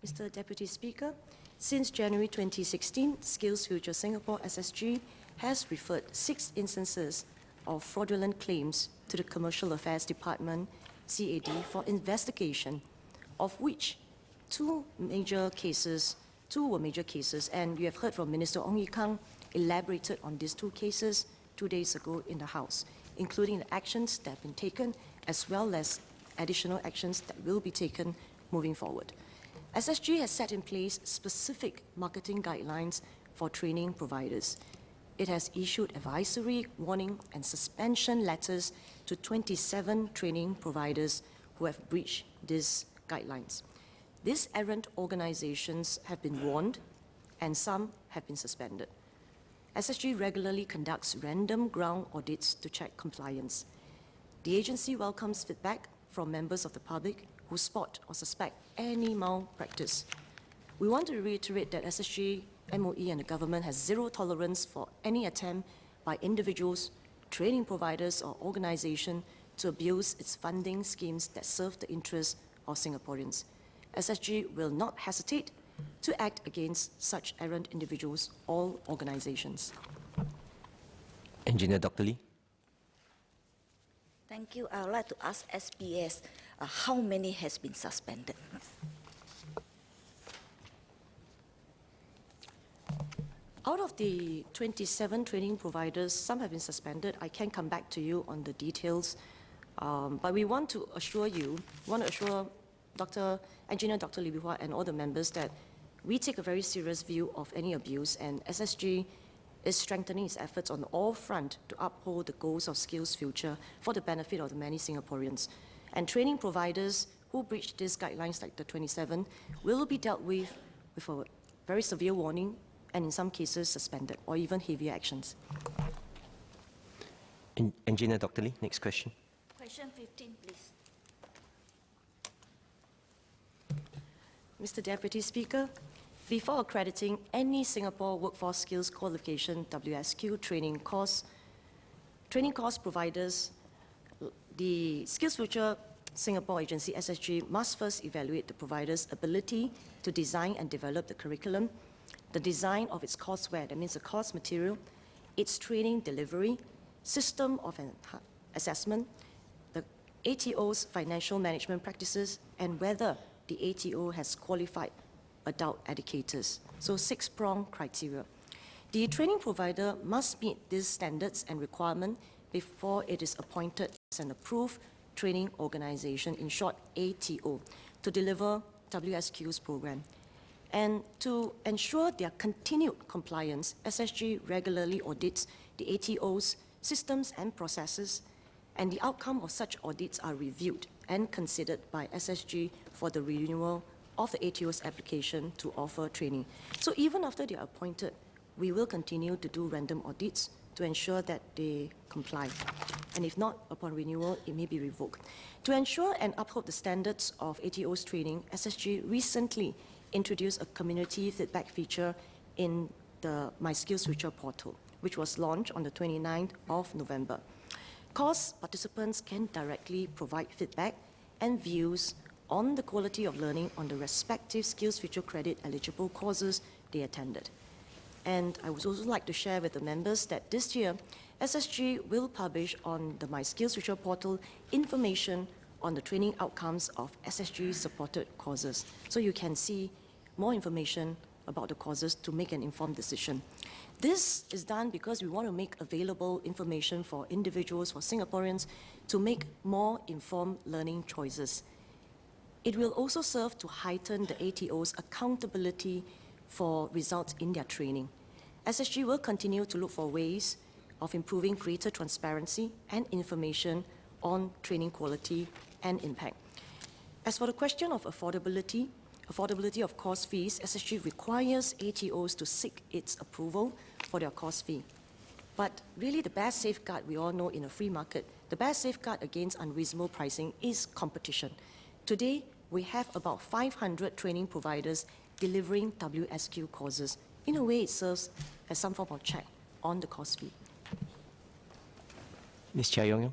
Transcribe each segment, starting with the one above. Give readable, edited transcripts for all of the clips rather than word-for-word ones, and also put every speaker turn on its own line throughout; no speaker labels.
Mr. Deputy Speaker, since January 2016, SkillsFuture Singapore SSG has referred 6 instances of fraudulent claims to the Commercial Affairs Department, CAD, for investigation, of which two were major cases, and you have heard from Minister Ong Ye Kung elaborated on these 2 cases 2 days ago in the House, including the actions that have been taken as well as additional actions that will be taken moving forward. SSG has set in place specific marketing guidelines for training providers. It has issued advisory, warning, and suspension letters to 27 training providers who have breached these guidelines. These errant organizations have been warned, and some have been suspended. SSG regularly conducts random ground audits to check compliance. The agency welcomes feedback from members of the public who spot or suspect any malpractice. We want to reiterate that SSG, MOE, and the government has zero tolerance for any attempt by individuals, training providers, or organizations to abuse its funding schemes that serve the interests of Singaporeans. SSG will not hesitate to act against such errant individuals or organizations.
Engineer Dr. Lee.
Thank you. I would like to ask SBS how many has been suspended?
Out of the 27 training providers, some have been suspended. I can come back to you on the details, but we want to assure Engineer Dr. Lee Bee-Hua and all the members that we take a very serious view of any abuse, and SSG is strengthening its efforts on all fronts to uphold the goals of SkillsFuture for the benefit of the many Singaporeans. And training providers who breach these guidelines, like the 27, will be dealt with a very severe warning, and in some cases suspended, or even heavier actions.
Engineer Dr. Lee, next question.
Question 15, please.
Mr. Deputy Speaker, before accrediting any Singapore Workforce Skills Qualification WSQ training course providers, the SkillsFuture Singapore agency, SSG, must first evaluate the provider's ability to design and develop the curriculum, the design of its courseware, that means the course material, its training delivery, system of assessment, the ATO's financial management practices, and whether the ATO has qualified adult educators. So 6-pronged criteria. The training provider must meet these standards and requirements before it is appointed as an approved training organization, in short ATO, to deliver WSQ's program. And to ensure their continued compliance, SSG regularly audits the ATO's systems and processes, and the outcome of such audits are reviewed and considered by SSG for the renewal of the ATO's application to offer training. So even after they are appointed, we will continue to do random audits to ensure that they comply. And if not, upon renewal, it may be revoked. To ensure and uphold the standards of ATO's training, SSG recently introduced a community feedback feature in the My SkillsFuture portal, which was launched on the 29th of November. Course participants can directly provide feedback and views on the quality of learning on the respective SkillsFuture credit eligible courses they attended. And I would also like to share with the members that this year, SSG will publish on the My SkillsFuture portal information on the training outcomes of SSG-supported courses. So you can see more information about the courses to make an informed decision. This is done because we want to make available information for individuals, for Singaporeans, to make more informed learning choices. It will also serve to heighten the ATO's accountability for results in their training. SSG will continue to look for ways of improving greater transparency and information on training quality and impact. As for the question of affordability of course fees, SSG requires ATOs to seek its approval for their course fee. But really the best safeguard, we all know in a free market, the best safeguard against unreasonable pricing is competition. Today, we have about 500 training providers delivering WSQ courses. In a way, it serves as some form of check on the course fee.
Ms. Chia Yong, you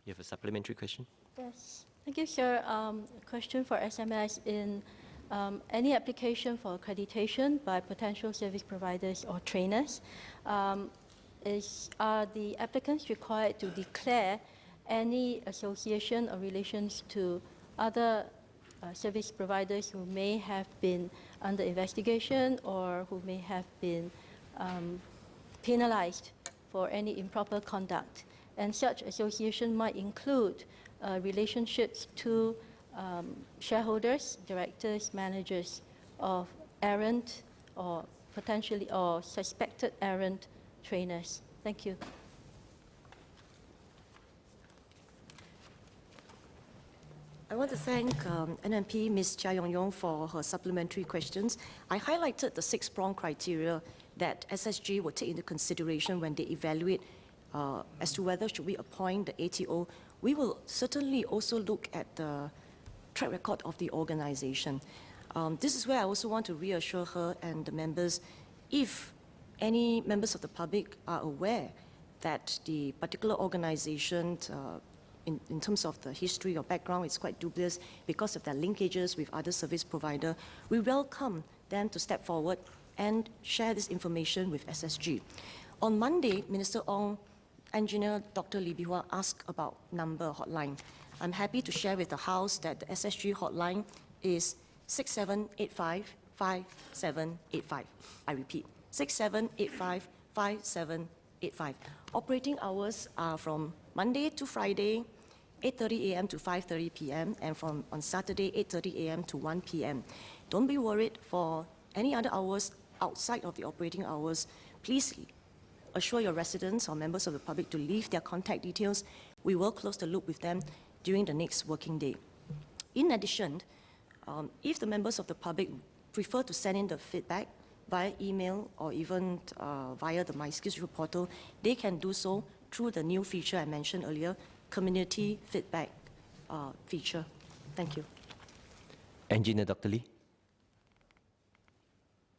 have a supplementary question?
Yes. Thank you, sir. A question for SMS in any application for accreditation by potential service providers or trainers, are the applicants required to declare any association or relations to other service providers who may have been under investigation or who may have been penalized for any improper conduct. And such association might include relationships to shareholders, directors, managers of errant or potentially or suspected errant trainers. Thank you.
I want to thank NMP Ms. Chia Yong for her supplementary questions. I highlighted the 6-prong criteria that SSG will take into consideration when they evaluate as to whether should we appoint the ATO. We will certainly also look at the track record of the organization. This is where I also want to reassure her and the members, if any members of the public are aware that the particular organization in terms of the history or background, it's quite dubious because of their linkages with other service provider, we welcome them to step forward and share this information with SSG. On Monday, Minister Ong, Engineer Dr. Lee Bee-Hwa asked about number hotline. I'm happy to share with the House that the SSG hotline is 6785-5785. I repeat, 6785-5785. Operating hours are from Monday to Friday, 8:30 a.m. to 5:30 p.m., and on Saturday, 8:30 a.m. to 1 p.m. Don't be worried for any other hours outside of the operating hours. Please assure your residents or members of the public to leave their contact details. We will close the loop with them during the next working day. In addition, if the members of the public prefer to send in the feedback via email or even via the My SkillsFuture portal, they can do so through the new feature I mentioned earlier, community feedback feature. Thank you.
Engineer Dr. Lee.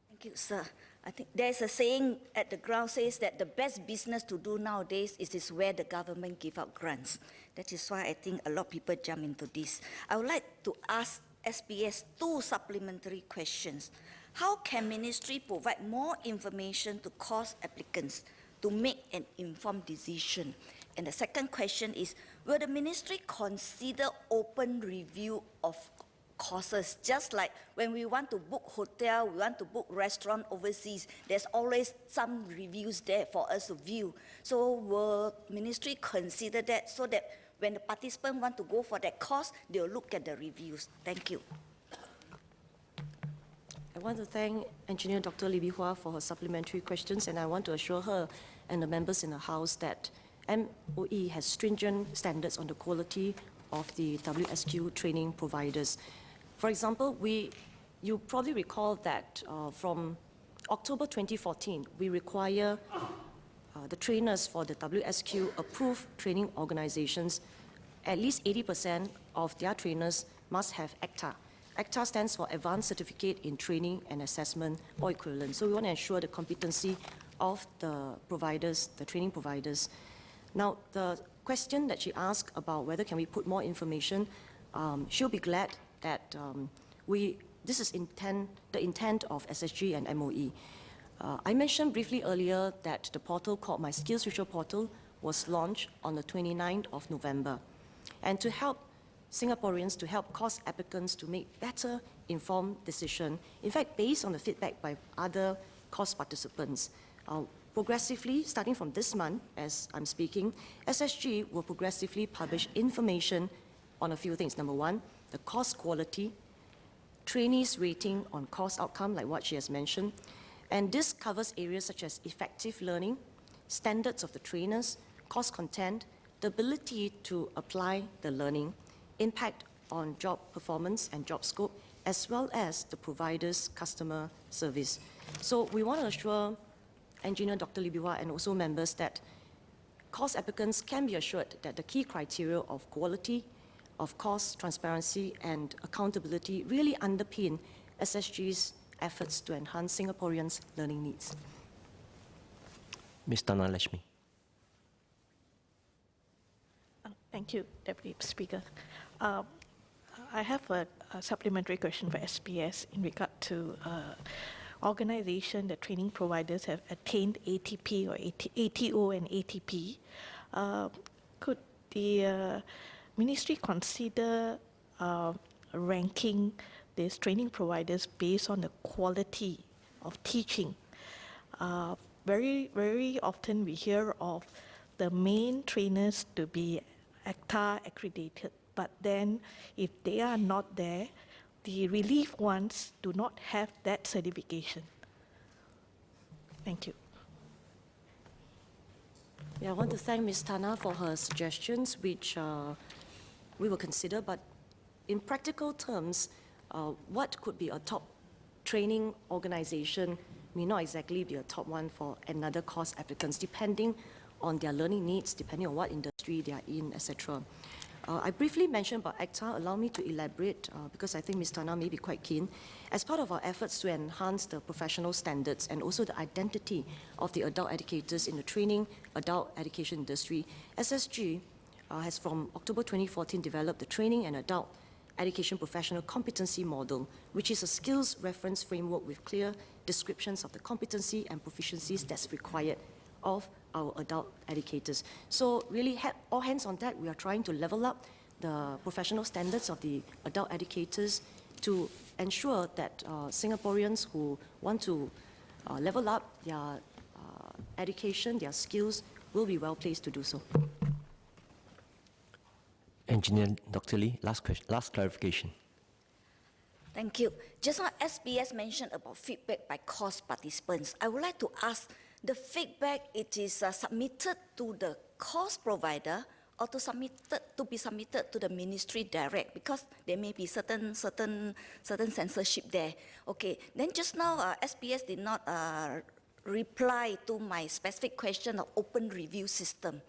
Thank you, sir. I think there's a saying at the ground says that the best business to do nowadays is where the government give out grants. That is why I think a lot of people jump into this. I would like to ask SBS 2 supplementary questions. How can ministry provide more information to course applicants to make an informed decision? And the second question is, will the ministry consider open review of courses? Just like when we want to book hotel, we want to book restaurant overseas, there's always some reviews there for us to view. So will ministry consider that so that when the participants want to go for that course, they'll look at the reviews? Thank you.
I want to thank Engineer Dr. Lee Bee-Hwa for her supplementary questions, and I want to assure her and the members in the House that MOE has stringent standards on the quality of the WSQ training providers. For example, you probably recall that from October 2014, we require the trainers for the WSQ approved training organizations, at least 80% of their trainers must have ACTA. ACTA stands for Advanced Certificate in Training and Assessment or equivalent. So we want to ensure the competency of the providers, the training providers. Now, the question that she asked about whether can we put more information, she'll be glad that this is the intent of SSG and MOE. I mentioned briefly earlier that the portal called My SkillsFuture portal was launched on the 29th of November. And to help Singaporeans, to help course applicants to make better informed decisions, in fact, based on the feedback by other course participants, progressively, starting from this month, as I'm speaking, SSG will progressively publish information on a few things. Number one, the course quality, trainees' rating on course outcome, like what she has mentioned. And this covers areas such as effective learning, standards of the trainers, course content, the ability to apply the learning, impact on job performance and job scope, as well as the provider's customer service. So we want to assure Engineer Dr. Lee Bee-Hwa and also members that course applicants can be assured that the key criteria of quality, of course, transparency and accountability really underpin SSG's efforts to enhance Singaporeans' learning needs.
Ms. Tanalashmi.
Thank you, Deputy Speaker. I have a supplementary question for SPS in regard to organization that training providers have attained ATP or ATO and ATP. Could the ministry consider ranking these training providers based on the quality of teaching? Very often we hear of the main trainers to be ACTA accredited, but then if they are not there, the relief ones do not have that certification. Thank you.
Yeah, I want to thank Ms. Tana for her suggestions, which we will consider, but in practical terms, what could be a top training organization may not exactly be a top one for another course applicants, depending on their learning needs, depending on what industry they are in, etc. I briefly mentioned about ACTA. Allow me to elaborate, because I think Ms. Tana may be quite keen. As part of our efforts to enhance the professional standards and also the identity of the adult educators in the training adult education industry, SSG has from October 2014 developed the Training and Adult Education Professional Competency Model, which is a skills reference framework with clear descriptions of the competency and proficiencies that's required of our adult educators. So really, all hands on deck, we are trying to level up the professional standards of the adult educators to ensure that Singaporeans who want to level up their education, their skills, will be well placed to do so.
Engineer Dr. Lee, last clarification.
Thank you. Just now, SBS mentioned about feedback by course participants. I would like to ask, the feedback, it is submitted to the course provider or to be submitted to the ministry direct, because there may be certain censorship there. Okay. Then just now, SBS did not reply to my specific question of open review system.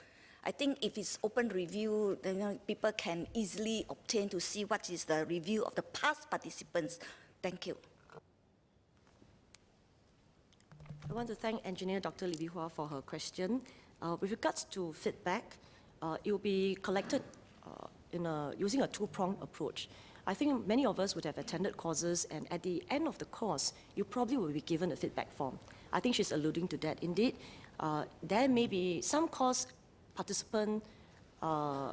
I think if it's open review, then people can easily obtain to see what is the review of the past participants. Thank you.
I want to thank Engineer Dr. Lee Hua for her question. With regards to feedback, it will be collected using a two-pronged approach. I think many of us would have attended courses, and at the end of the course, you probably will be given a feedback form. I think she's alluding to that. Indeed, there may be some course participant,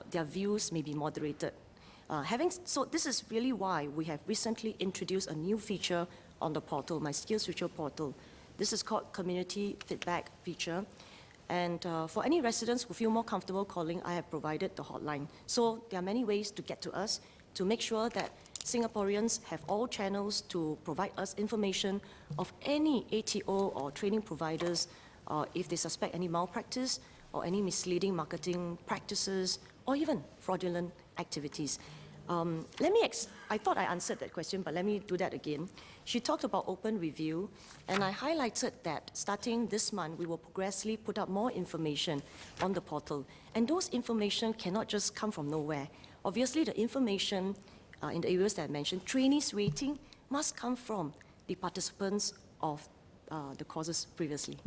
their views may be moderated. So this is really why we have recently introduced a new feature on the portal, my SkillsFuture portal. This is called Community Feedback Feature. And for any residents who feel more comfortable calling, I have provided the hotline. So there are many ways to get to us to make sure that Singaporeans have all channels to provide us information of any ATO or training providers if they suspect any malpractice or any misleading marketing practices or even fraudulent activities. I thought I answered that question, but let me do that again. She talked about open review, and I highlighted that starting this month, we will progressively put up more information on the portal. And those information cannot just come from nowhere. Obviously, the information in the areas that I mentioned, trainees rating, must come from the participants of the courses previously.